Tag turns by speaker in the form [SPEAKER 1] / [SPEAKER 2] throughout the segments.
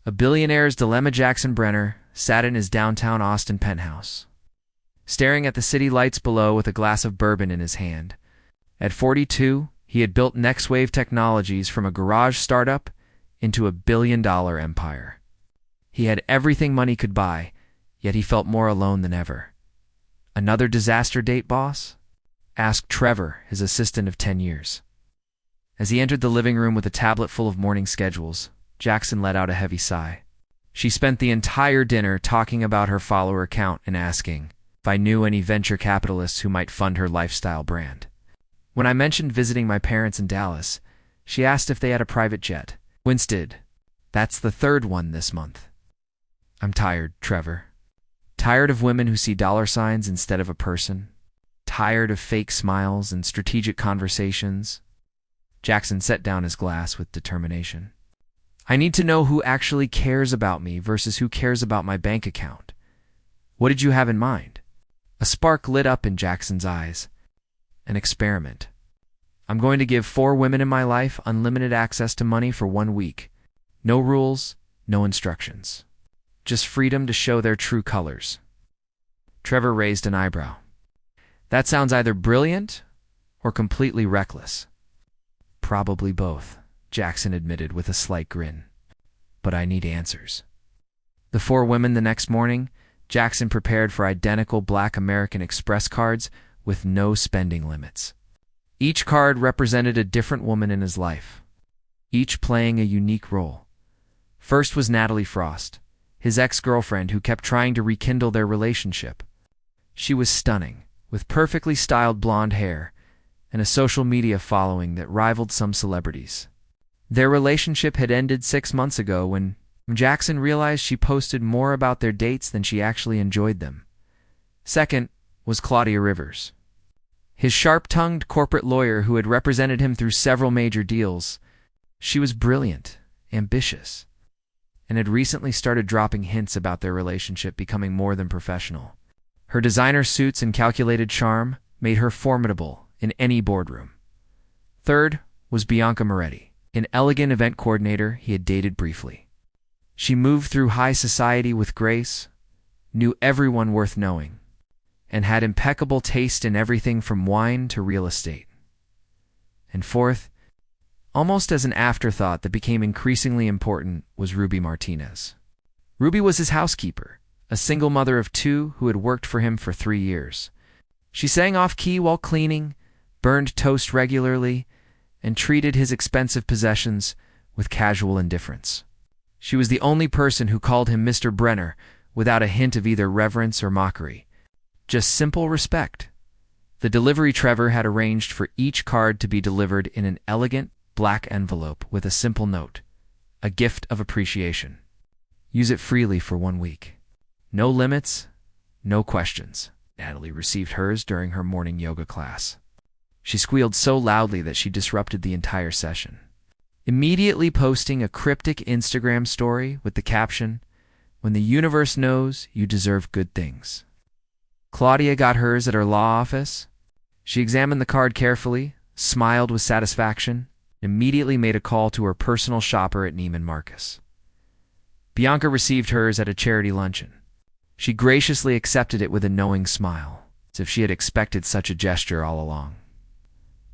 [SPEAKER 1] A billionaire's dilemma. Jackson Brenner sat in his downtown Austin penthouse, staring at the city lights below with a glass of bourbon in his hand. At 42, he had built Next Wave Technologies from a garage startup into a billion-dollar empire. He had everything money could buy, yet he felt more alone than ever. "Another disaster date, boss?" asked Trevor, his assistant of 10 years. As he entered the living room with a tablet full of morning schedules, Jackson let out a heavy sigh. She spent the entire dinner talking about her follower count and asking if I knew any venture capitalists who might fund her lifestyle brand. When I mentioned visiting my parents in Dallas, she asked if they had a private jet. Winsted, "That's the third one this month." "I'm tired, Trevor. Tired of women who see dollar signs instead of a person. Tired of fake smiles and strategic conversations." Jackson set down his glass with determination. "I need to know who actually cares about me versus who cares about my bank account. What did you have in mind?" A spark lit up in Jackson's eyes. "An experiment. I'm going to give 4 women in my life unlimited access to money for 1 week. No rules, no instructions. Just freedom to show their true colors." Trevor raised an eyebrow. "That sounds either brilliant or completely reckless." "Probably both," Jackson admitted with a slight grin. "But I need answers." The 4 women the next morning, Jackson prepared for identical black American Express cards with no spending limits. Each card represented a different woman in his life, each playing a unique role. First was Natalie Frost, his ex-girlfriend who kept trying to rekindle their relationship. She was stunning, with perfectly styled blonde hair and a social media following that rivaled some celebrities. Their relationship had ended 6 months ago when Jackson realized she posted more about their dates than she actually enjoyed them. Second was Claudia Rivers, his sharp-tongued corporate lawyer who had represented him through several major deals. She was brilliant, ambitious, and had recently started dropping hints about their relationship becoming more than professional. Her designer suits and calculated charm made her formidable in any boardroom. Third was Bianca Moretti, an elegant event coordinator he had dated briefly. She moved through high society with grace, knew everyone worth knowing, and had impeccable taste in everything from wine to real estate. And fourth, almost as an afterthought that became increasingly important, was Ruby Martinez. Ruby was his housekeeper, a single mother of 2 who had worked for him for 3 years. She sang off-key while cleaning, burned toast regularly, and treated his expensive possessions with casual indifference. She was the only person who called him Mr. Brenner without a hint of either reverence or mockery. Just simple respect. The delivery Trevor had arranged for each card to be delivered in an elegant black envelope with a simple note, a gift of appreciation. Use it freely for 1 week. No limits, no questions. Natalie received hers during her morning yoga class. She squealed so loudly that she disrupted the entire session, immediately posting a cryptic Instagram story with the caption, "When the universe knows you deserve good things." Claudia got hers at her law office. She examined the card carefully, smiled with satisfaction, and immediately made a call to her personal shopper at Neiman Marcus. Bianca received hers at a charity luncheon. She graciously accepted it with a knowing smile, as if she had expected such a gesture all along.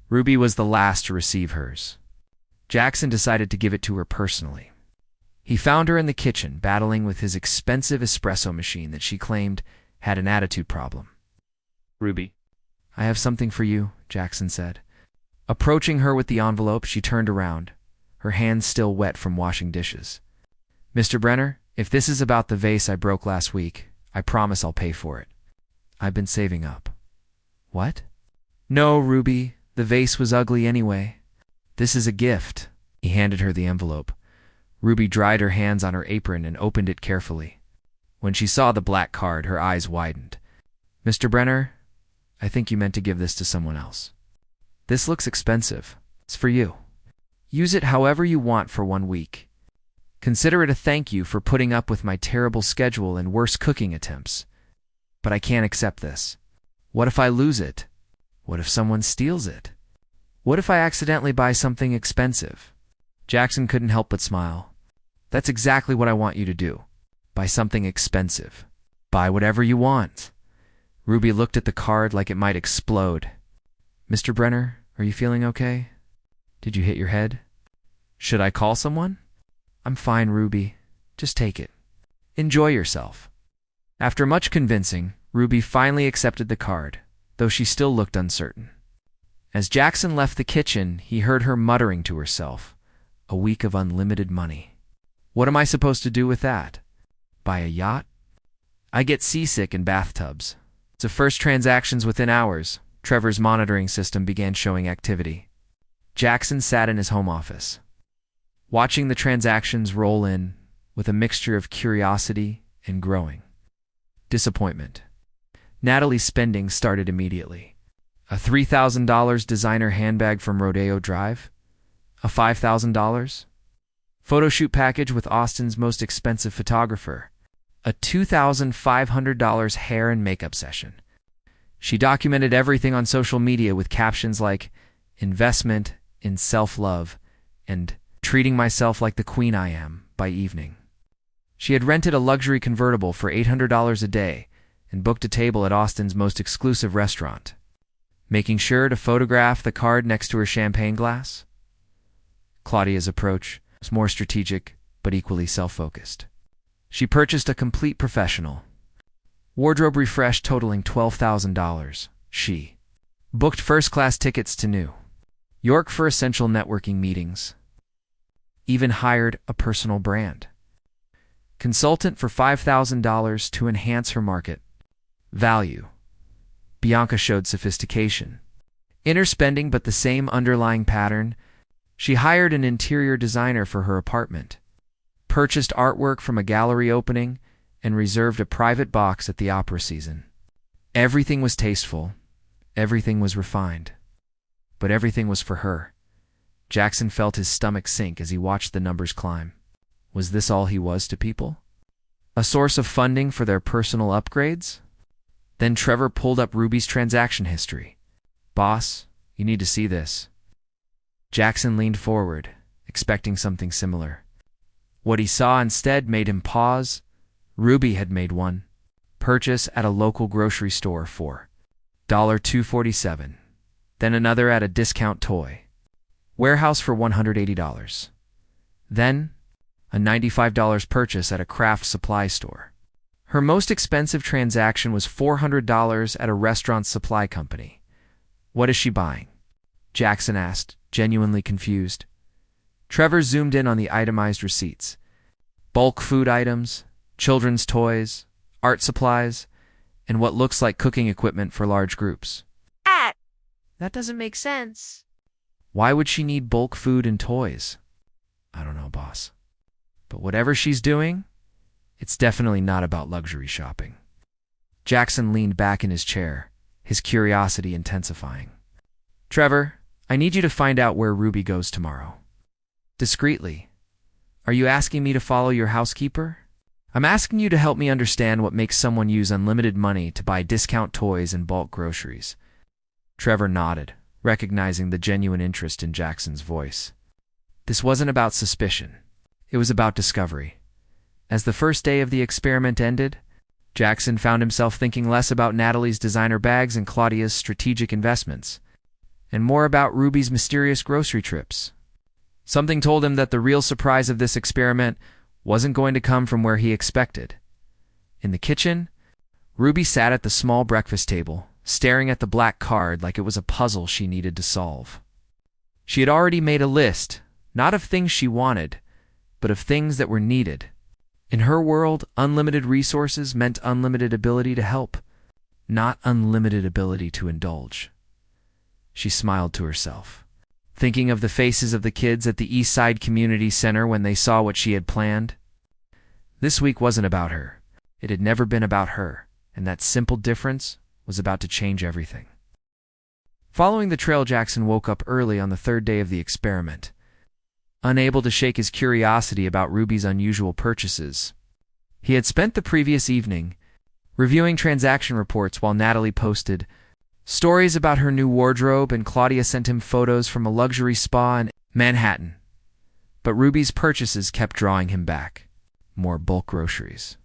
[SPEAKER 1] Ruby was the last to receive hers. Jackson decided to give it to her personally. He found her in the kitchen battling with his expensive espresso machine that she claimed had an attitude problem.
[SPEAKER 2] "Ruby,
[SPEAKER 1] "I have something for you," Jackson said. Approaching her with the envelope, she turned around, her hands still wet from washing dishes. "Mr. Brenner, if this is about the vase I broke last week, I promise I'll pay for it. I've been saving up." "What?" "No, Ruby, the vase was ugly anyway. This is a gift." He handed her the envelope. Ruby dried her hands on her apron and opened it carefully. When she saw the black card, her eyes widened. "Mr. Brenner, I think you meant to give this to someone else. This looks expensive. It's for you. Use it however you want for 1 week. Consider it a thank you for putting up with my terrible schedule and worse cooking attempts. But I can't accept this. What if I lose it? What if someone steals it? What if I accidentally buy something expensive?" Jackson couldn't help but smile. That's exactly what I want you to do. Buy something expensive. Buy whatever you want. Ruby looked at the card like it might explode. Mr. Brenner, are you feeling okay? Did you hit your head? Should I call someone? I'm fine, Ruby. Just take it. Enjoy yourself. After much convincing, Ruby finally accepted the card, though she still looked uncertain. As Jackson left the kitchen, he heard her muttering to herself, "A week of unlimited money. What am I supposed to do with that? Buy a yacht? I get seasick in bathtubs." The first transactions within hours, Trevor's monitoring system began showing activity. Jackson sat in his home office, watching the transactions roll in with a mixture of curiosity and growing disappointment. Natalie's spending started immediately. A $3,000 designer handbag from Rodeo Drive? A $5,000 photo shoot package with Austin's most expensive photographer? A $2,500 hair and makeup session? She documented everything on social media with captions like, "Investment in self-love," and "Treating myself like the queen I am" by evening. She had rented a luxury convertible for $800 a day and booked a table at Austin's most exclusive restaurant, making sure to photograph the card next to her champagne glass. Claudia's approach was more strategic, but equally self-focused. She purchased a complete professional wardrobe refresh totaling $12,000. She booked first-class tickets to New York for essential networking meetings. Even hired a personal brand consultant for $5,000 to enhance her market value. Bianca showed sophistication. Inner spending, but the same underlying pattern. She hired an interior designer for her apartment, purchased artwork from a gallery opening, and reserved a private box at the opera season. Everything was tasteful. Everything was refined. But everything was for her. Jackson felt his stomach sink as he watched the numbers climb. Was this all he was to people? A source of funding for their personal upgrades? Then Trevor pulled up Ruby's transaction history. "Boss, you need to see this." Jackson leaned forward, expecting something similar. What he saw instead made him pause. Ruby had made one purchase at a local grocery store for $247, then another at a discount toy warehouse for $180, then a $95 purchase at a craft supply store. Her most expensive transaction was $400 at a restaurant supply company. "What is she buying?" Jackson asked, genuinely confused. Trevor zoomed in on the itemized receipts. Bulk food items, children's toys, art supplies, and what looks like cooking equipment for large groups.
[SPEAKER 2] That doesn't make sense.
[SPEAKER 1] Why would she need bulk food and toys? I don't know, boss. But whatever she's doing, it's definitely not about luxury shopping. Jackson leaned back in his chair, his curiosity intensifying. "Trevor, I need you to find out where Ruby goes tomorrow." Discreetly. "Are you asking me to follow your housekeeper?" "I'm asking you to help me understand what makes someone use unlimited money to buy discount toys and bulk groceries." Trevor nodded, recognizing the genuine interest in Jackson's voice. This wasn't about suspicion. It was about discovery. As the first day of the experiment ended, Jackson found himself thinking less about Natalie's designer bags and Claudia's strategic investments, and more about Ruby's mysterious grocery trips. Something told him that the real surprise of this experiment wasn't going to come from where he expected. In the kitchen, Ruby sat at the small breakfast table, staring at the black card like it was a puzzle she needed to solve. She had already made a list, not of things she wanted, but of things that were needed. In her world, unlimited resources meant unlimited ability to help, not unlimited ability to indulge. She smiled to herself, thinking of the faces of the kids at the East Side Community Center when they saw what she had planned. This week wasn't about her. It had never been about her, and that simple difference was about to change everything. Following the trail, Jackson woke up early on the third day of the experiment, unable to shake his curiosity about Ruby's unusual purchases. He had spent the previous evening reviewing transaction reports while Natalie posted stories about her new wardrobe and Claudia sent him photos from a luxury spa in Manhattan. But Ruby's purchases kept drawing him back. More bulk groceries.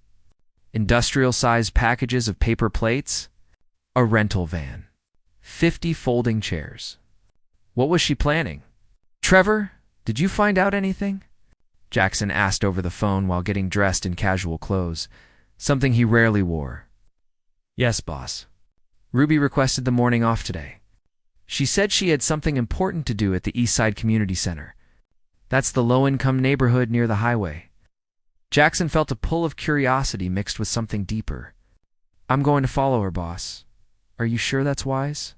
[SPEAKER 1] Industrial-sized packages of paper plates. A rental van. 50 folding chairs. What was she planning? "Trevor, did you find out anything?" Jackson asked over the phone while getting dressed in casual clothes, something he rarely wore. "Yes, boss. Ruby requested the morning off today. She said she had something important to do at the Eastside Community Center. That's the low-income neighborhood near the highway." Jackson felt a pull of curiosity mixed with something deeper. "I'm going to follow her, boss. Are you sure that's wise?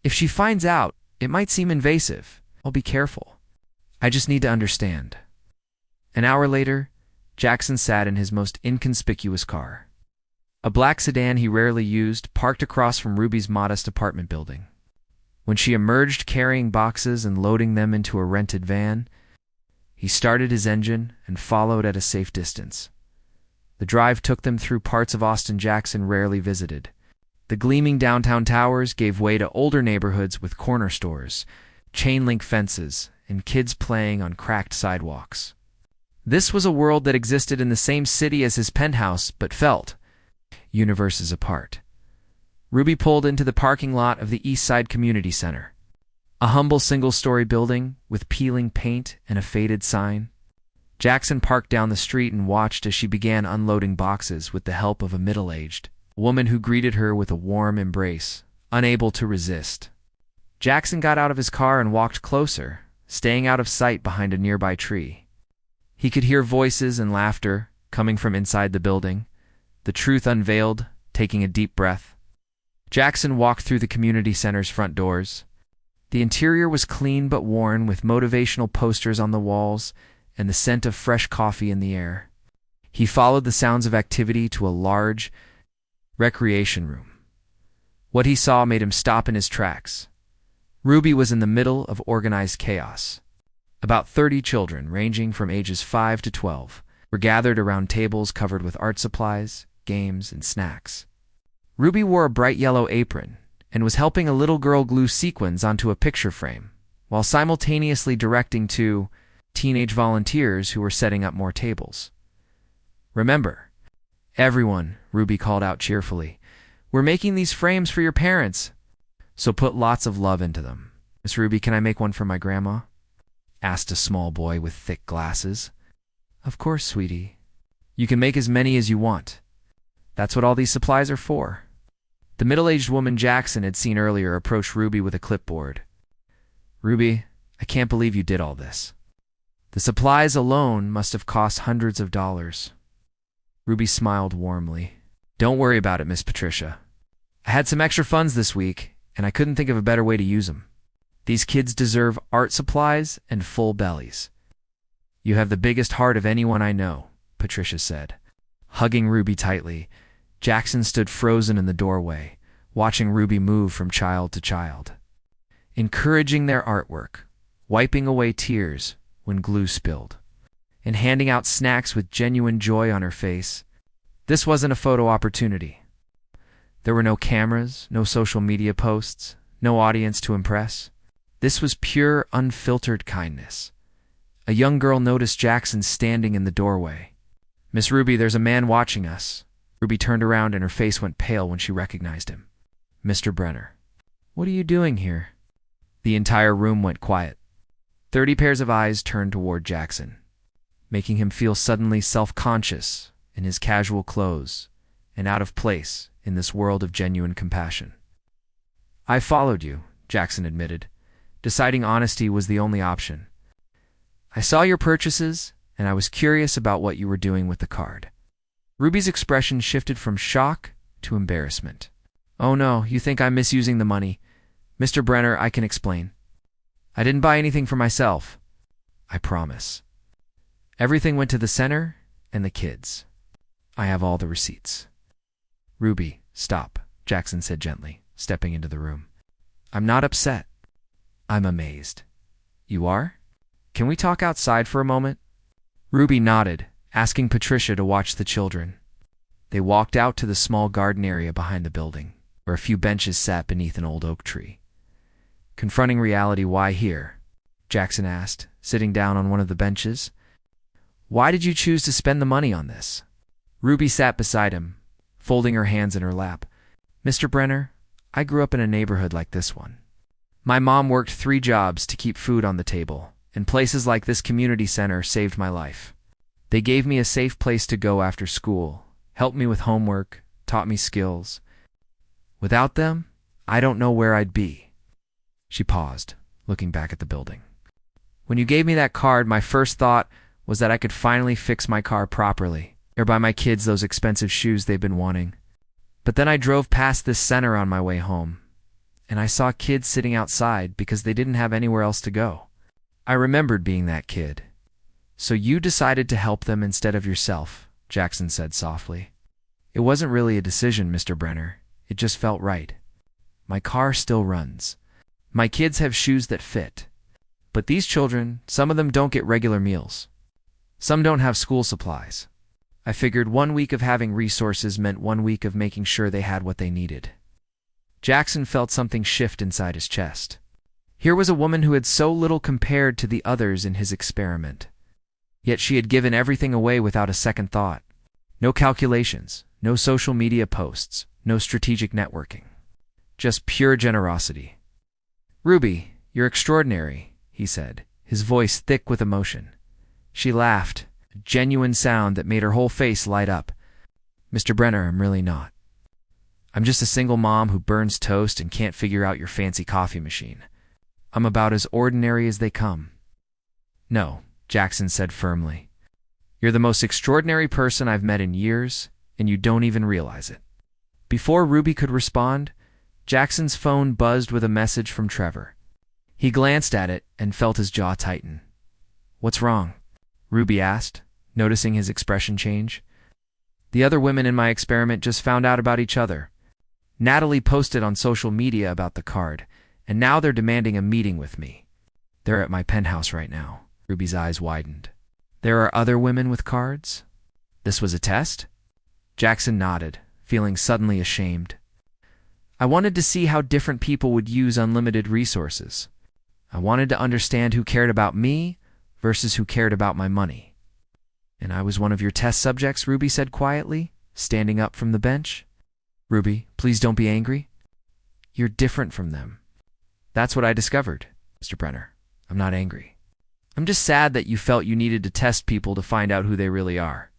[SPEAKER 1] If she finds out, it might seem invasive. I'll be careful. I just need to understand." An hour later, Jackson sat in his most inconspicuous car. A black sedan he rarely used, parked across from Ruby's modest apartment building. When she emerged carrying boxes and loading them into a rented van, he started his engine and followed at a safe distance. The drive took them through parts of Austin Jackson rarely visited. The gleaming downtown towers gave way to older neighborhoods with corner stores, chain-link fences, and kids playing on cracked sidewalks. This was a world that existed in the same city as his penthouse, but felt universes apart. Ruby pulled into the parking lot of the Eastside Community Center. A humble single-story building with peeling paint and a faded sign. Jackson parked down the street and watched as she began unloading boxes with the help of a middle-aged woman who greeted her with a warm embrace, unable to resist. Jackson got out of his car and walked closer, staying out of sight behind a nearby tree. He could hear voices and laughter coming from inside the building, the truth unveiled, taking a deep breath. Jackson walked through the community center's front doors. The interior was clean but worn, with motivational posters on the walls and the scent of fresh coffee in the air. He followed the sounds of activity to a large recreation room. What he saw made him stop in his tracks. Ruby was in the middle of organized chaos. About 30 children, ranging from ages 5 to 12, were gathered around tables covered with art supplies, games, and snacks. Ruby wore a bright yellow apron and was helping a little girl glue sequins onto a picture frame, while simultaneously directing two teenage volunteers who were setting up more tables. "Remember, everyone," Ruby called out cheerfully, "we're making these frames for your parents, so put lots of love into them." "Miss Ruby, can I make one for my grandma?" asked a small boy with thick glasses. "Of course, sweetie. You can make as many as you want. That's what all these supplies are for." The middle-aged woman Jackson had seen earlier approached Ruby with a clipboard. "Ruby, I can't believe you did all this. The supplies alone must have cost hundreds of dollars." Ruby smiled warmly. "Don't worry about it, Miss Patricia. I had some extra funds this week, and I couldn't think of a better way to use them. These kids deserve art supplies and full bellies." "You have the biggest heart of anyone I know," Patricia said. Hugging Ruby tightly, Jackson stood frozen in the doorway, watching Ruby move from child to child, encouraging their artwork, wiping away tears when glue spilled, and handing out snacks with genuine joy on her face. This wasn't a photo opportunity. There were no cameras, no social media posts, no audience to impress. This was pure, unfiltered kindness. A young girl noticed Jackson standing in the doorway. "Miss Ruby, there's a man watching us." Ruby turned around and her face went pale when she recognized him. "Mr. Brenner." "What are you doing here?" The entire room went quiet. 30 pairs of eyes turned toward Jackson, making him feel suddenly self-conscious in his casual clothes and out of place in this world of genuine compassion. "I followed you," Jackson admitted, deciding honesty was the only option. "I saw your purchases, and I was curious about what you were doing with the card." Ruby's expression shifted from shock to embarrassment. "Oh no, you think I'm misusing the money. Mr. Brenner, I can explain. I didn't buy anything for myself. I promise. Everything went to the center and the kids. I have all the receipts." "Ruby, stop," Jackson said gently, stepping into the room. "I'm not upset. I'm amazed." "You are? Can we talk outside for a moment?" Ruby nodded, asking Patricia to watch the children. They walked out to the small garden area behind the building, where a few benches sat beneath an old oak tree. "Confronting reality, why here?" Jackson asked, sitting down on one of the benches. "Why did you choose to spend the money on this?" Ruby sat beside him, folding her hands in her lap. "Mr. Brenner, I grew up in a neighborhood like this one. My mom worked 3 jobs to keep food on the table, and places like this community center saved my life. They gave me a safe place to go after school, helped me with homework, taught me skills. Without them, I don't know where I'd be." She paused, looking back at the building. "When you gave me that card, my first thought was that I could finally fix my car properly, or buy my kids those expensive shoes they've been wanting. But then I drove past this center on my way home, and I saw kids sitting outside because they didn't have anywhere else to go. I remembered being that kid. So you decided to help them instead of yourself," Jackson said softly. "It wasn't really a decision, Mr. Brenner. It just felt right. My car still runs. My kids have shoes that fit. But these children, some of them don't get regular meals. Some don't have school supplies. I figured 1 week of having resources meant 1 week of making sure they had what they needed." Jackson felt something shift inside his chest. Here was a woman who had so little compared to the others in his experiment. Yet she had given everything away without a second thought. No calculations, no social media posts, no strategic networking. Just pure generosity. "Ruby, you're extraordinary," he said, his voice thick with emotion. She laughed, a genuine sound that made her whole face light up. "Mr. Brenner, I'm really not. I'm just a single mom who burns toast and can't figure out your fancy coffee machine. I'm about as ordinary as they come." "No," Jackson said firmly. "You're the most extraordinary person I've met in years, and you don't even realize it." Before Ruby could respond, Jackson's phone buzzed with a message from Trevor. He glanced at it and felt his jaw tighten. "What's wrong?" Ruby asked, noticing his expression change. "The other women in my experiment just found out about each other. Natalie posted on social media about the card, and now they're demanding a meeting with me. They're at my penthouse right now." Ruby's eyes widened. "There are other women with cards? This was a test?" Jackson nodded, feeling suddenly ashamed. "I wanted to see how different people would use unlimited resources. I wanted to understand who cared about me versus who cared about my money." "And I was one of your test subjects," Ruby said quietly, standing up from the bench. "Ruby, please don't be angry. You're different from them. That's what I discovered, Mr. Brenner. I'm not angry. I'm just sad that you felt you needed to test people to find out who they really are.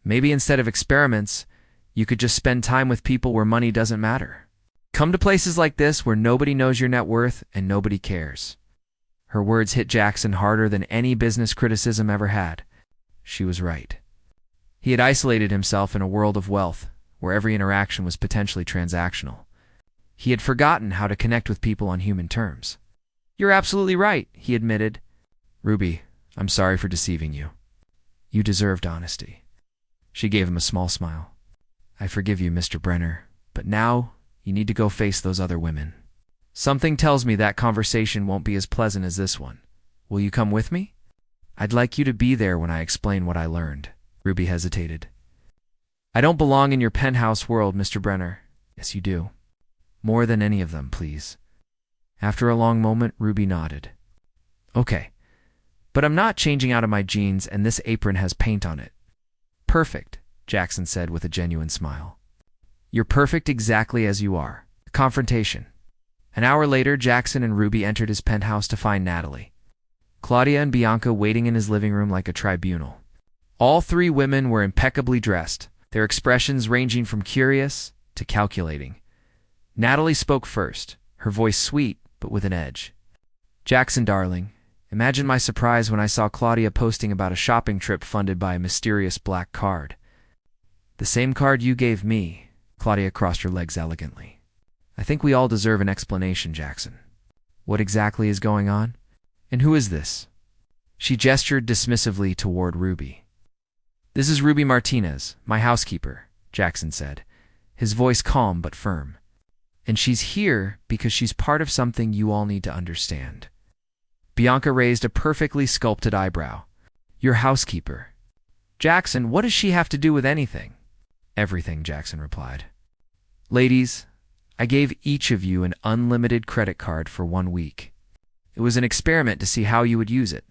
[SPEAKER 1] Maybe instead of experiments, you could just spend time with people where money doesn't matter. Come to places like this where nobody knows your net worth and nobody cares." Her words hit Jackson harder than any business criticism ever had. She was right. He had isolated himself in a world of wealth, where every interaction was potentially transactional. He had forgotten how to connect with people on human terms. "You're absolutely right," he admitted. "Ruby, I'm sorry for deceiving you. You deserved honesty." She gave him a small smile. "I forgive you, Mr. Brenner, but now you need to go face those other women. Something tells me that conversation won't be as pleasant as this one. Will you come with me? I'd like you to be there when I explain what I learned." Ruby hesitated. "I don't belong in your penthouse world, Mr. Brenner." "Yes, you do. More than any of them, please." After a long moment, Ruby nodded. "Okay, but I'm not changing out of my jeans, and this apron has paint on it." "Perfect," Jackson said with a genuine smile. "You're perfect exactly as you are." Confrontation. An hour later, Jackson and Ruby entered his penthouse to find Natalie, Claudia, and Bianca waiting in his living room like a tribunal. All 3 women were impeccably dressed, their expressions ranging from curious to calculating. Natalie spoke first, her voice sweet but with an edge. "Jackson, darling, imagine my surprise when I saw Claudia posting about a shopping trip funded by a mysterious black card. The same card you gave me." Claudia crossed her legs elegantly. "I think we all deserve an explanation, Jackson. What exactly is going on? And who is this?" She gestured dismissively toward Ruby. "This is Ruby Martinez, my housekeeper," Jackson said, his voice calm but firm. "And she's here because she's part of something you all need to understand." Bianca raised a perfectly sculpted eyebrow. "Your housekeeper? Jackson, what does she have to do with anything?" "Everything," Jackson replied. "Ladies, I gave each of you an unlimited credit card for 1 week. It was an experiment to see how you would use it,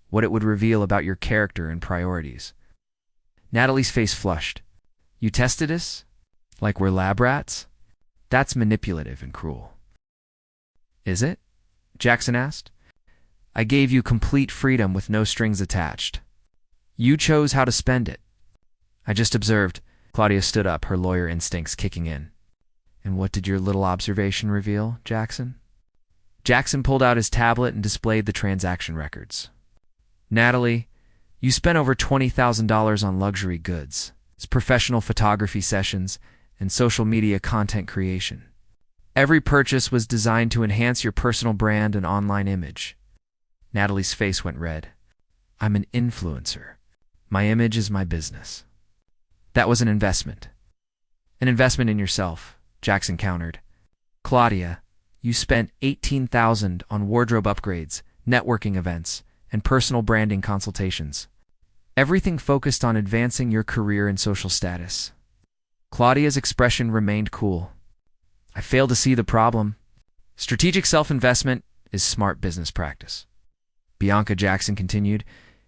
[SPEAKER 1] what it would reveal about your character and priorities. Natalie's face flushed. You tested us? Like we're lab rats? That's manipulative and cruel. Is it? Jackson asked. I gave you complete freedom with no strings attached. You chose how to spend it. I just observed. Claudia stood up, her lawyer instincts kicking in. And what did your little observation reveal, Jackson? Jackson pulled out his tablet and displayed the transaction records. Natalie, you spent over $20,000 on luxury goods, professional photography sessions, and social media content creation. Every purchase was designed to enhance your personal brand and online image. Natalie's face went red. I'm an influencer. My image is my business. That was an investment. An investment in yourself, Jackson countered. Claudia, you spent $18,000 on wardrobe upgrades, networking events, and personal branding consultations. Everything focused on advancing your career and social status. Claudia's expression remained cool. I fail to see the problem. Strategic self-investment is smart business practice. Bianca, Jackson continued,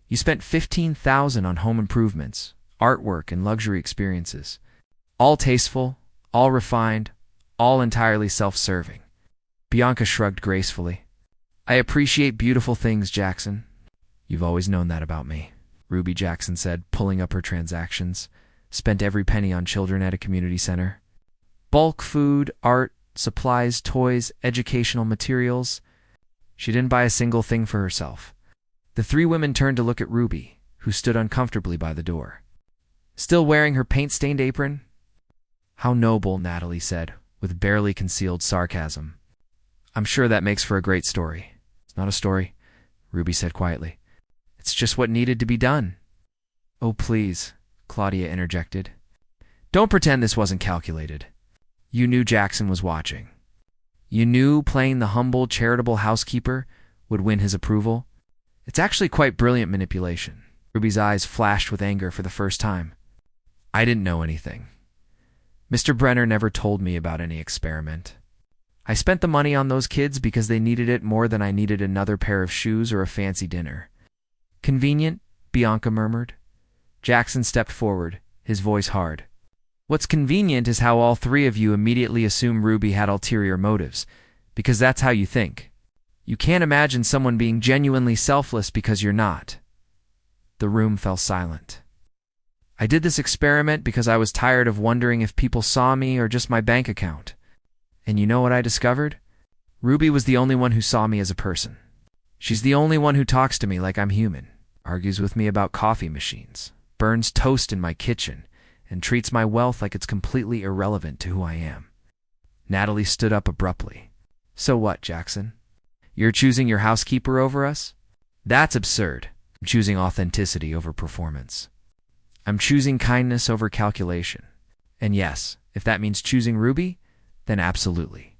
[SPEAKER 1] you spent $15,000 on home improvements, artwork, and luxury experiences. All tasteful, all refined, all entirely self-serving. Bianca shrugged gracefully. I appreciate beautiful things, Jackson. You've always known that about me, Ruby, Jackson said, pulling up her transactions. Spent every penny on children at a community center. Bulk food, art, supplies, toys, educational materials. She didn't buy a single thing for herself. The three women turned to look at Ruby, who stood uncomfortably by the door. Still wearing her paint-stained apron? How noble, Natalie said, with barely concealed sarcasm. I'm sure that makes for a great story. It's not a story, Ruby said quietly. It's just what needed to be done. Oh, please, Claudia interjected. Don't pretend this wasn't calculated. You knew Jackson was watching. You knew playing the humble, charitable housekeeper would win his approval. It's actually quite brilliant manipulation. Ruby's eyes flashed with anger for the first time. I didn't know anything. Mr. Brenner never told me about any experiment. I spent the money on those kids because they needed it more than I needed another pair of shoes or a fancy dinner. Convenient, Bianca murmured. Jackson stepped forward, his voice hard. What's convenient is how all three of you immediately assume Ruby had ulterior motives, because that's how you think. You can't imagine someone being genuinely selfless because you're not. The room fell silent. I did this experiment because I was tired of wondering if people saw me or just my bank account. And you know what I discovered? Ruby was the only one who saw me as a person. She's the only one who talks to me like I'm human, argues with me about coffee machines, burns toast in my kitchen, and treats my wealth like it's completely irrelevant to who I am. Natalie stood up abruptly. So what, Jackson? You're choosing your housekeeper over us? That's absurd. I'm choosing authenticity over performance. I'm choosing kindness over calculation. And yes, if that means choosing Ruby, then absolutely.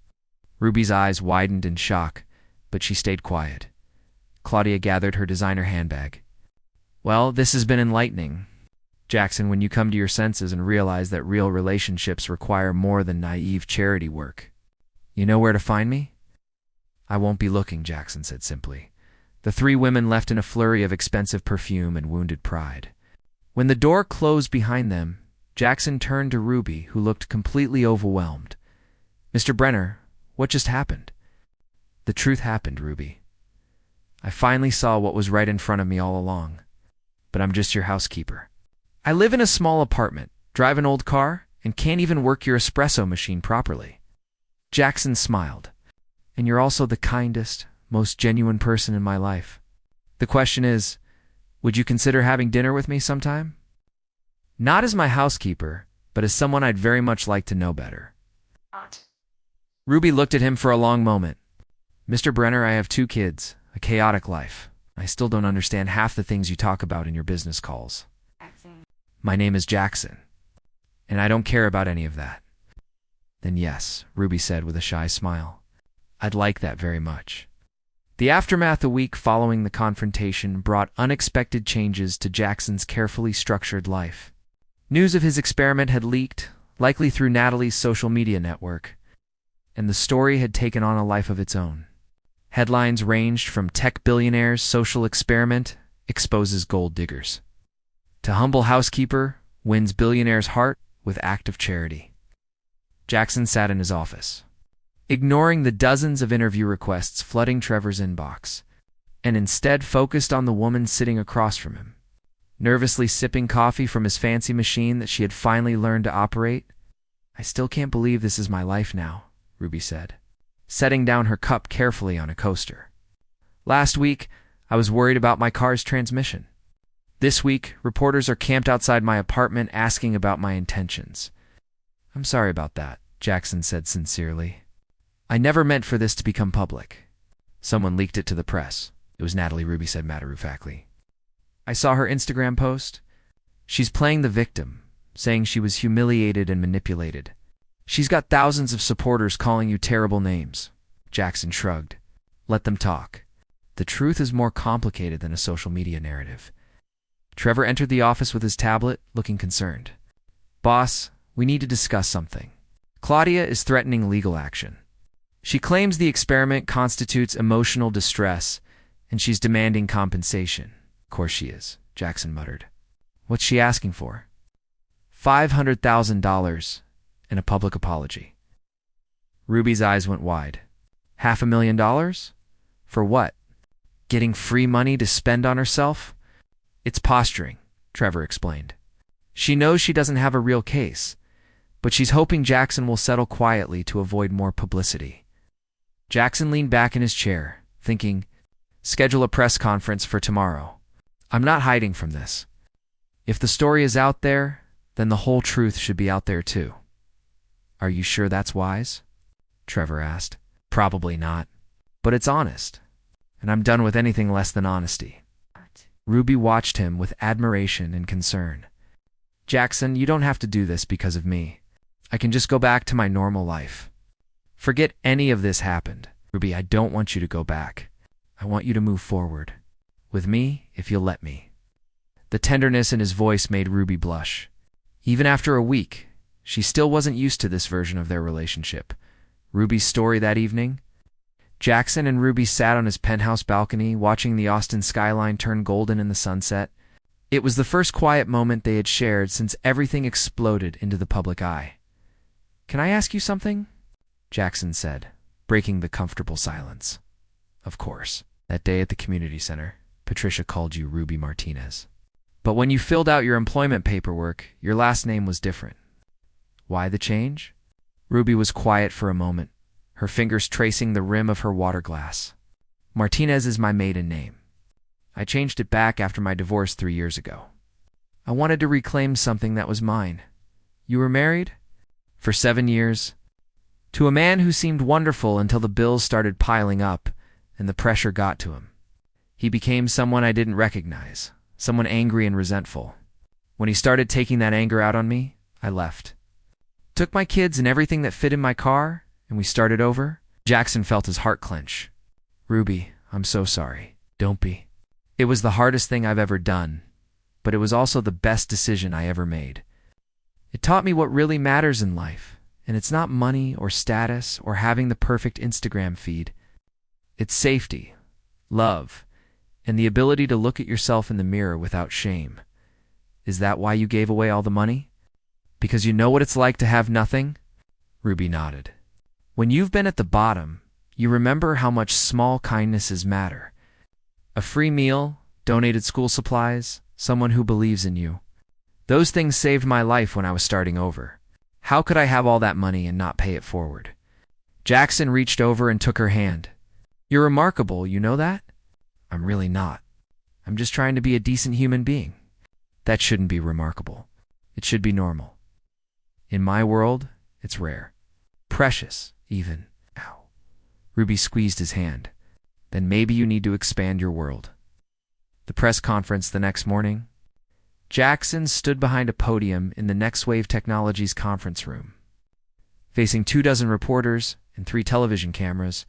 [SPEAKER 1] Ruby's eyes widened in shock, but she stayed quiet. Claudia gathered her designer handbag. Well, this has been enlightening, Jackson, when you come to your senses and realize that real relationships require more than naive charity work. You know where to find me? I won't be looking, Jackson said simply. The three women left in a flurry of expensive perfume and wounded pride. When the door closed behind them, Jackson turned to Ruby, who looked completely overwhelmed. Mr. Brenner, what just happened? The truth happened, Ruby. I finally saw what was right in front of me all along. But I'm just your housekeeper. I live in a small apartment, drive an old car, and can't even work your espresso machine properly. Jackson smiled. And you're also the kindest, most genuine person in my life. The question is, would you consider having dinner with me sometime? Not as my housekeeper, but as someone I'd very much like to know better. Ruby looked at him for a long moment. Mr. Brenner, I have 2 kids, a chaotic life. I still don't understand half the things you talk about in your business calls. My name is Jackson, and I don't care about any of that. Then yes, Ruby said with a shy smile. I'd like that very much. The aftermath a week following the confrontation brought unexpected changes to Jackson's carefully structured life. News of his experiment had leaked, likely through Natalie's social media network, and the story had taken on a life of its own. Headlines ranged from tech billionaire's social experiment exposes gold diggers. To humble housekeeper wins billionaire's heart with act of charity. Jackson sat in his office, ignoring the dozens of interview requests flooding Trevor's inbox, and instead focused on the woman sitting across from him, nervously sipping coffee from his fancy machine that she had finally learned to operate. "I still can't believe this is my life now," Ruby said, setting down her cup carefully on a coaster. "Last week, I was worried about my car's transmission. This week, reporters are camped outside my apartment asking about my intentions." "I'm sorry about that," Jackson said sincerely. "I never meant for this to become public. Someone leaked it to the press." It was Natalie, Ruby said matter-of-factly. "I saw her Instagram post. She's playing the victim, saying she was humiliated and manipulated. She's got thousands of supporters calling you terrible names." Jackson shrugged. "Let them talk. The truth is more complicated than a social media narrative." Trevor entered the office with his tablet, looking concerned. "Boss, we need to discuss something. Claudia is threatening legal action. She claims the experiment constitutes emotional distress, and she's demanding compensation." "Of course she is," Jackson muttered. "What's she asking for?" $500,000 and a public apology." Ruby's eyes went wide. $500,000? For what? Getting free money to spend on herself? "It's posturing," Trevor explained. "She knows she doesn't have a real case, but she's hoping Jackson will settle quietly to avoid more publicity." Jackson leaned back in his chair, thinking, "Schedule a press conference for tomorrow. I'm not hiding from this. If the story is out there, then the whole truth should be out there too." "Are you sure that's wise?" Trevor asked. "Probably not, but it's honest, and I'm done with anything less than honesty." Ruby watched him with admiration and concern. "Jackson, you don't have to do this because of me. I can just go back to my normal life. Forget any of this happened. Ruby, I don't want you to go back. I want you to move forward. With me, if you'll let me." The tenderness in his voice made Ruby blush. Even after a week, she still wasn't used to this version of their relationship. Ruby's story that evening? Jackson and Ruby sat on his penthouse balcony, watching the Austin skyline turn golden in the sunset. It was the first quiet moment they had shared since everything exploded into the public eye. "Can I ask you something?" Jackson said, breaking the comfortable silence. "Of course. That day at the community center, Patricia called you Ruby Martinez. But when you filled out your employment paperwork, your last name was different. Why the change?" Ruby was quiet for a moment, her fingers tracing the rim of her water glass. "Martinez is my maiden name. I changed it back after my divorce 3 years ago. I wanted to reclaim something that was mine. You were married? For 7 years. To a man who seemed wonderful until the bills started piling up and the pressure got to him. He became someone I didn't recognize, someone angry and resentful. When he started taking that anger out on me, I left. Took my kids and everything that fit in my car, and we started over." Jackson felt his heart clench. "Ruby, I'm so sorry. Don't be. It was the hardest thing I've ever done, but it was also the best decision I ever made. It taught me what really matters in life, and it's not money or status or having the perfect Instagram feed. It's safety, love, and the ability to look at yourself in the mirror without shame. Is that why you gave away all the money? Because you know what it's like to have nothing?" Ruby nodded. "When you've been at the bottom, you remember how much small kindnesses matter. A free meal, donated school supplies, someone who believes in you. Those things saved my life when I was starting over. How could I have all that money and not pay it forward?" Jackson reached over and took her hand. "You're remarkable, you know that?" "I'm really not. I'm just trying to be a decent human being." "That shouldn't be remarkable. It should be normal. In my world, it's rare. Precious, even." Ow. Ruby squeezed his hand. "Then maybe you need to expand your world." The press conference the next morning. Jackson stood behind a podium in the NextWave Technologies conference room. Facing 24 reporters and 3 television cameras,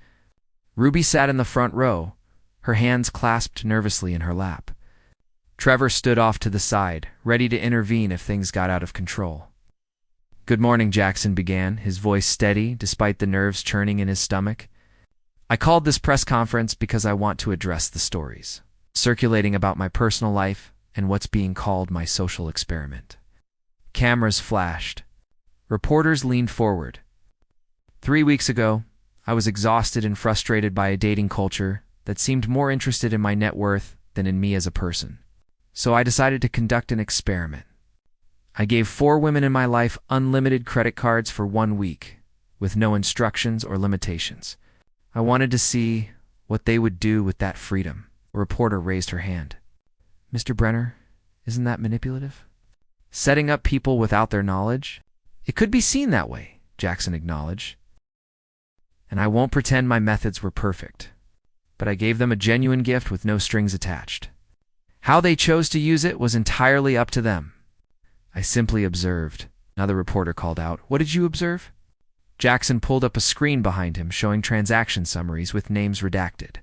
[SPEAKER 1] Ruby sat in the front row, her hands clasped nervously in her lap. Trevor stood off to the side, ready to intervene if things got out of control. "Good morning," Jackson began, his voice steady despite the nerves churning in his stomach. "I called this press conference because I want to address the stories. circulating about my personal life and what's being called my social experiment. Cameras flashed. Reporters leaned forward. 3 weeks ago, I was exhausted and frustrated by a dating culture that seemed more interested in my net worth than in me as a person. So I decided to conduct an experiment. I gave 4 women in my life unlimited credit cards for 1 week, with no instructions or limitations. I wanted to see what they would do with that freedom. A reporter raised her hand. Mr. Brenner, isn't that manipulative? Setting up people without their knowledge? It could be seen that way, Jackson acknowledged. And I won't pretend my methods were perfect, but I gave them a genuine gift with no strings attached. How they chose to use it was entirely up to them. I simply observed. Another reporter called out, "What did you observe?" Jackson pulled up a screen behind him showing transaction summaries with names redacted.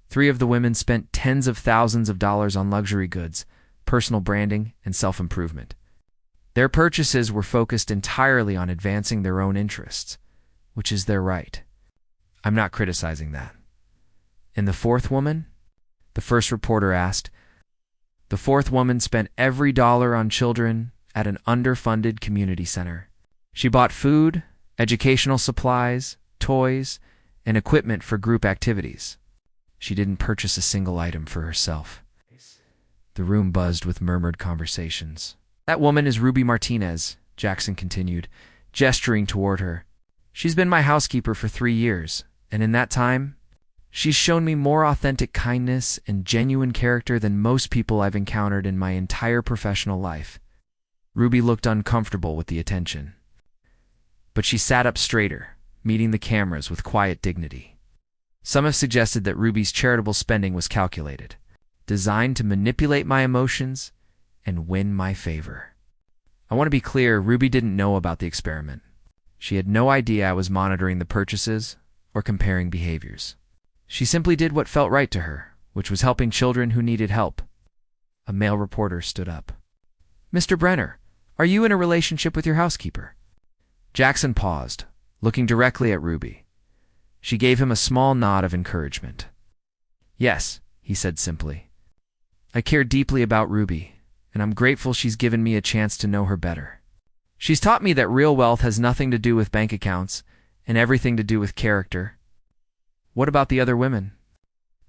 [SPEAKER 1] 3 of the women spent tens of thousands of dollars on luxury goods, personal branding, and self-improvement. Their purchases were focused entirely on advancing their own interests, which is their right. I'm not criticizing that. And the 4th woman? The first reporter asked. The 4th woman spent every dollar on children at an underfunded community center. She bought food, educational supplies, toys, and equipment for group activities. She didn't purchase a single item for herself. The room buzzed with murmured conversations. That woman is Ruby Martinez, Jackson continued, gesturing toward her. She's been my housekeeper for 3 years, and in that time, she's shown me more authentic kindness and genuine character than most people I've encountered in my entire professional life. Ruby looked uncomfortable with the attention, but she sat up straighter, meeting the cameras with quiet dignity. Some have suggested that Ruby's charitable spending was calculated, designed to manipulate my emotions and win my favor. I want to be clear, Ruby didn't know about the experiment. She had no idea I was monitoring the purchases or comparing behaviors. She simply did what felt right to her, which was helping children who needed help. A male reporter stood up. Mr. Brenner, are you in a relationship with your housekeeper? Jackson paused, looking directly at Ruby. She gave him a small nod of encouragement. Yes, he said simply. I care deeply about Ruby, and I'm grateful she's given me a chance to know her better. She's taught me that real wealth has nothing to do with bank accounts and everything to do with character. What about the other women?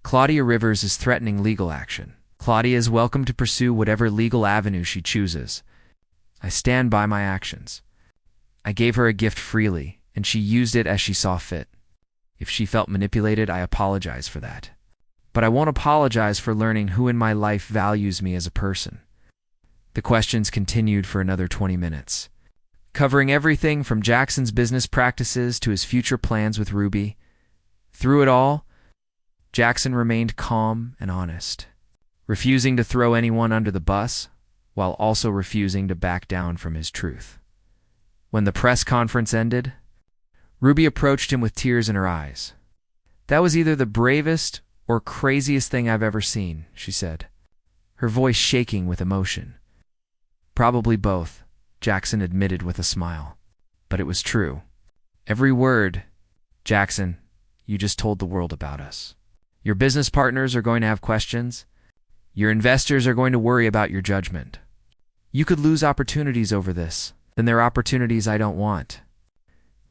[SPEAKER 1] Claudia Rivers is threatening legal action. Claudia is welcome to pursue whatever legal avenue she chooses. I stand by my actions. I gave her a gift freely, and she used it as she saw fit. If she felt manipulated, I apologize for that. But I won't apologize for learning who in my life values me as a person. The questions continued for another 20 minutes, covering everything from Jackson's business practices to his future plans with Ruby. Through it all, Jackson remained calm and honest, refusing to throw anyone under the bus, while also refusing to back down from his truth. When the press conference ended, Ruby approached him with tears in her eyes. That was either the bravest or craziest thing I've ever seen, she said, her voice shaking with emotion. Probably both, Jackson admitted with a smile. But it was true. Every word. Jackson, you just told the world about us. Your business partners are going to have questions. Your investors are going to worry about your judgment. You could lose opportunities over this. Then there are opportunities I don't want.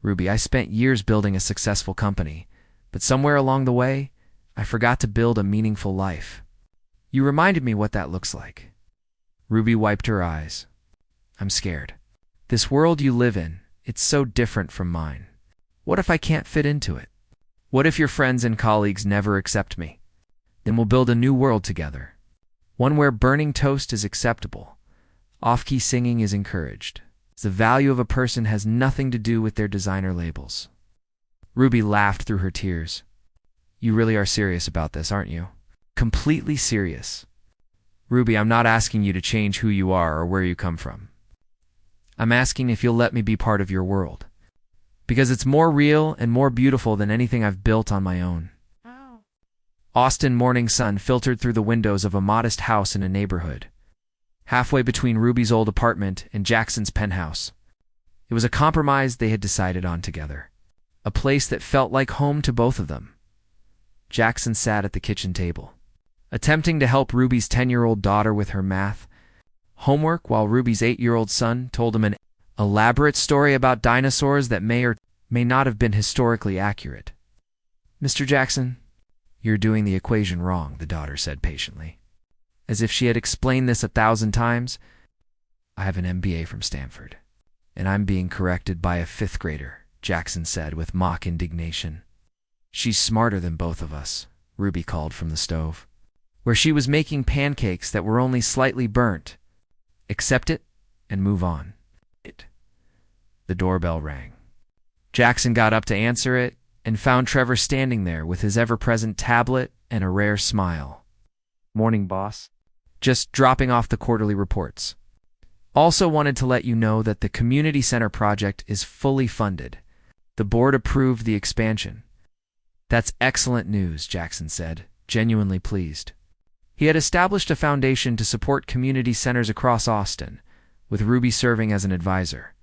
[SPEAKER 1] Ruby, I spent years building a successful company, but somewhere along the way, I forgot to build a meaningful life. You reminded me what that looks like. Ruby wiped her eyes. I'm scared. This world you live in, it's so different from mine. What if I can't fit into it? What if your friends and colleagues never accept me? Then we'll build a new world together. One where burning toast is acceptable. Off-key singing is encouraged. The value of a person has nothing to do with their designer labels. Ruby laughed through her tears. You really are serious about this, aren't you? Completely serious. Ruby, I'm not asking you to change who you are or where you come from. I'm asking if you'll let me be part of your world. Because it's more real and more beautiful than anything I've built on my own.
[SPEAKER 2] Oh.
[SPEAKER 1] Austin morning sun filtered through the windows of a modest house in a neighborhood, halfway between Ruby's old apartment and Jackson's penthouse. It was a compromise they had decided on together, a place that felt like home to both of them. Jackson sat at the kitchen table. attempting to help Ruby's 10-year-old daughter with her math homework while Ruby's 8-year-old son told him an elaborate story about dinosaurs that may or may not have been historically accurate. "Mr. Jackson, you're doing the equation wrong," the daughter said patiently, as if she had explained this 1,000 times. "I have an MBA from Stanford, and I'm being corrected by a 5th grader," Jackson said with mock indignation. "She's smarter than both of us," Ruby called from the stove, where she was making pancakes that were only slightly burnt. "Accept it and move on." The doorbell rang. Jackson got up to answer it and found Trevor standing there with his ever-present tablet and a rare smile. "Morning, boss. Just dropping off the quarterly reports. Also wanted to let you know that the community center project is fully funded. The board approved the expansion." "That's excellent news," Jackson said, genuinely pleased. He had established a foundation to support community centers across Austin, with Ruby serving as an advisor.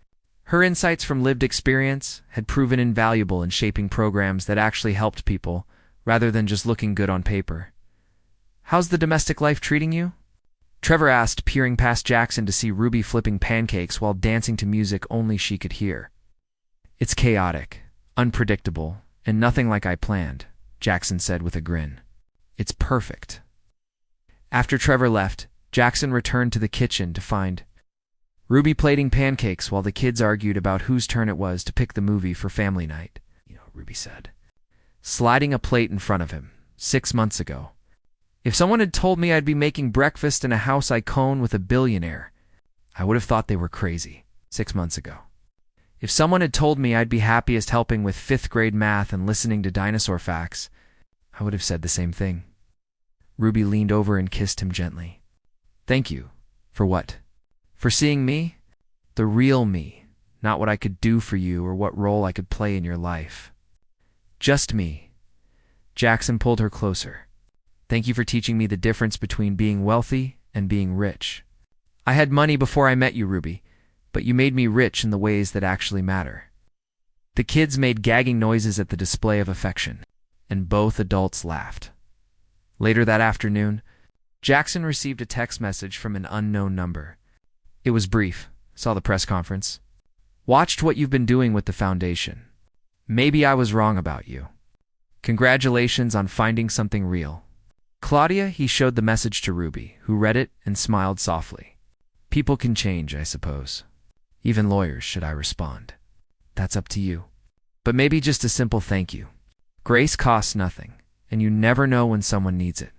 [SPEAKER 1] Her insights from lived experience had proven invaluable in shaping programs that actually helped people, rather than just looking good on paper. "How's the domestic life treating you?" Trevor asked, peering past Jackson to see Ruby flipping pancakes while dancing to music only she could hear. "It's chaotic, unpredictable, and nothing like I planned," Jackson said with a grin. "It's perfect." After Trevor left, Jackson returned to the kitchen to find Ruby plating pancakes while the kids argued about whose turn it was to pick the movie for family night. Ruby said, sliding a plate in front of him, 6 months ago. "If someone had told me I'd be making breakfast in a house icon with a billionaire, I would have thought they were crazy 6 months ago. If someone had told me I'd be happiest helping with 5th grade math and listening to dinosaur facts, I would have said the same thing." Ruby leaned over and kissed him gently. "Thank you. For what? For seeing me? The real me, not what I could do for you or what role I could play in your life. Just me." Jackson pulled her closer. "Thank you for teaching me the difference between being wealthy and being rich. I had money before I met you, Ruby, but you made me rich in the ways that actually matter." The kids made gagging noises at the display of affection, and both adults laughed. Later that afternoon, Jackson received a text message from an unknown number. It was brief. Saw the press conference. "Watched what you've been doing with the foundation. Maybe I was wrong about you. Congratulations on finding something real." Claudia, he showed the message to Ruby, who read it and smiled softly. "People can change, I suppose. Even lawyers, should I respond? That's up to you. But maybe just a simple thank you. Grace costs nothing, and you never know when someone needs it."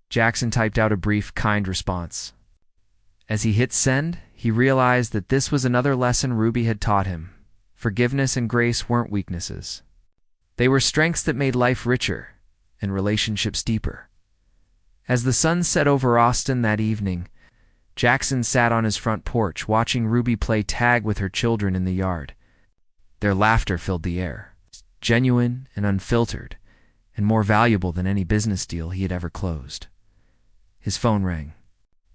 [SPEAKER 1] Jackson typed out a brief, kind response. As he hit send, he realized that this was another lesson Ruby had taught him. Forgiveness and grace weren't weaknesses. They were strengths that made life richer and relationships deeper. As the sun set over Austin that evening, Jackson sat on his front porch watching Ruby play tag with her children in the yard. Their laughter filled the air, genuine and unfiltered, and more valuable than any business deal he had ever closed. His phone rang.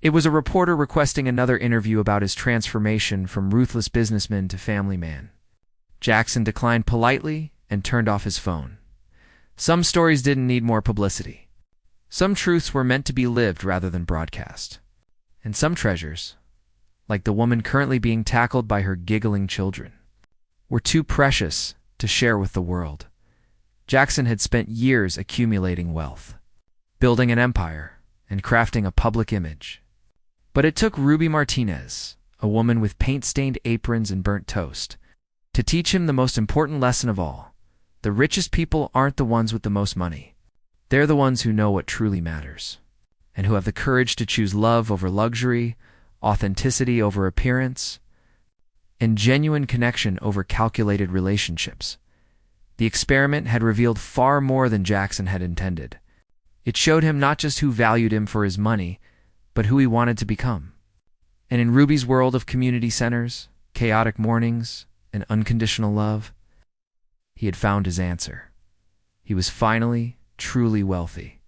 [SPEAKER 1] It was a reporter requesting another interview about his transformation from ruthless businessman to family man. Jackson declined politely and turned off his phone. Some stories didn't need more publicity. Some truths were meant to be lived rather than broadcast. And some treasures, like the woman currently being tackled by her giggling children, were too precious to share with the world. Jackson had spent years accumulating wealth, building an empire, and crafting a public image. But it took Ruby Martinez, a woman with paint-stained aprons and burnt toast, to teach him the most important lesson of all. The richest people aren't the ones with the most money. They're the ones who know what truly matters, and who have the courage to choose love over luxury, authenticity over appearance, and genuine connection over calculated relationships. The experiment had revealed far more than Jackson had intended. It showed him not just who valued him for his money, but who he wanted to become. And in Ruby's world of community centers, chaotic mornings, and unconditional love, he had found his answer. He was finally truly wealthy.